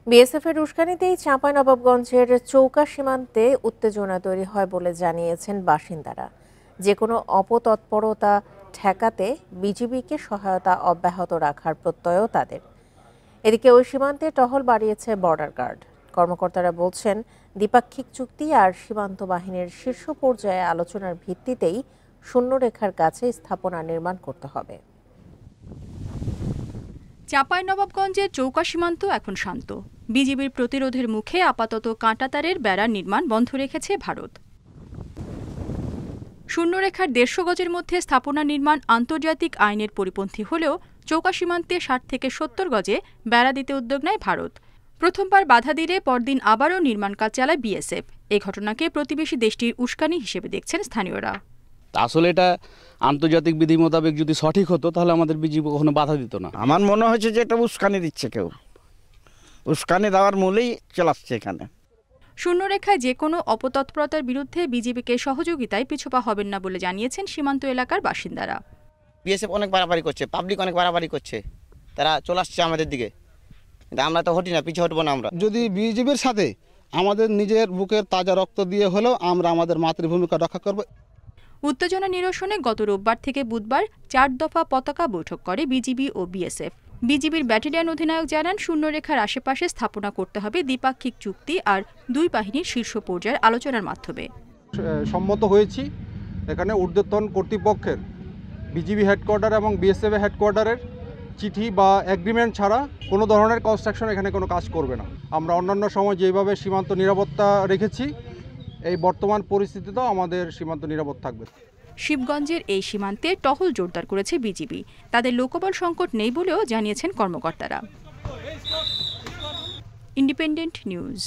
বিএসএফের উস্কানিতেই চাঁপাইনবাবগঞ্জের চৌকা সীমান্তে উত্তেজনা তৈরি হয় বলে জানিয়েছেন বাসিন্দারা। যে কোনো অপতৎপরতা ঠেকাতে বিজিবিকে সহায়তা অব্যাহত রাখার প্রত্যয়ও তাদের। এদিকে ওই সীমান্তে টহল বাড়িয়েছে বর্ডার গার্ড। কর্মকর্তারা বলছেন, দ্বিপাক্ষিক চুক্তি আর সীমান্ত বাহিনীর শীর্ষ পর্যায়ে আলোচনার ভিত্তিতেই শূন্যরেখার কাছে স্থাপনা নির্মাণ করতে হবে। চাঁপাইনবাবগঞ্জের চৌকা সীমান্ত এখন শান্ত। বিজিবির প্রতিরোধের মুখে আপাতত কাঁটাতারের বেড়ার নির্মাণ বন্ধ রেখেছে ভারত। শূন্যরেখার ১৫০ গজের মধ্যে স্থাপনা নির্মাণ আন্তর্জাতিক আইনের পরিপন্থী হলেও চৌকা সীমান্তে ৬০ থেকে ৭০ গজে বেড়া দিতে উদ্যোগ নেয় ভারত। প্রথমবার বাধা দিলে পরদিন আবারও নির্মাণ কাজ চালায় বিএসএফ। এই ঘটনাকে প্রতিবেশী দেশটির উস্কানি হিসেবে দেখছেন স্থানীয়রা। আসলে এটা আন্তর্জাতিক বিধি মোতাবেক যদি সঠিক হতো তাহলে আমাদের বিজিবি কখনো বাধা দিত না। আমার মনে হয়েছে যে এটা উস্কানি দিচ্ছে, কেউ উস্কানি দেওয়ার মূলেই চালাচ্ছে এখানে। শূন্যরেখায় যে কোনো অপতৎপরতার বিরুদ্ধে বিজিবিকে সহযোগিতায় পিছুপা হবেন না বলে জানিয়েছেন সীমান্ত এলাকার বাসিন্দারা। বিএসএফ অনেক বাড়াবাড়ি করছে, পাবলিক অনেক বাড়াবাড়ি করছে, তারা চলে আসছে আমাদের দিকে, কিন্তু আমরা তো হটি না, পিছু হটবো না। আমরা যদি বিজিবির সাথে আমাদের নিজের বুকের তাজা রক্ত দিয়ে হলেও আমরা আমাদের মাতৃভূমিকে রক্ষা করব। উত্তেজনা নিরসনে গত রোববার থেকে বুধবার ৪ দফা পতাকা বৈঠক করে বিজিবি ও বিএসএফ। বিজিবির ব্যাটালিয়ন অধিনায়ক জানান, শূন্যরেখার আশেপাশে স্থাপনা করতে হবে দ্বিপাক্ষিক চুক্তি আর দুই বাহিনীর শীর্ষ পর্যায়ের আলোচনার মাধ্যমে। সম্মত হয়েছি এখানে ঊর্ধ্বতন কর্তৃপক্ষের বিজিবি হেডকোয়ার্টার এবং বিএসএফ হেডকোয়ার্টারের চিঠি বা এগ্রিমেন্ট ছাড়া কোনো ধরনের কনস্ট্রাকশন এখানে কোনো কাজ করবে না। আমরা অন্যান্য সময় যেভাবে সীমান্ত নিরাপত্তা রেখেছি, এই বর্তমান পরিস্থিতিতেও আমাদের সীমান্ত নিরাপদ থাকবে। শিবগঞ্জের এই সীমান্তে টহল জোরদার করেছে বিজিবি। তাদের লোকবল সংকট নেই বলেও জানিয়েছেন কর্মকর্তারা। Independent news.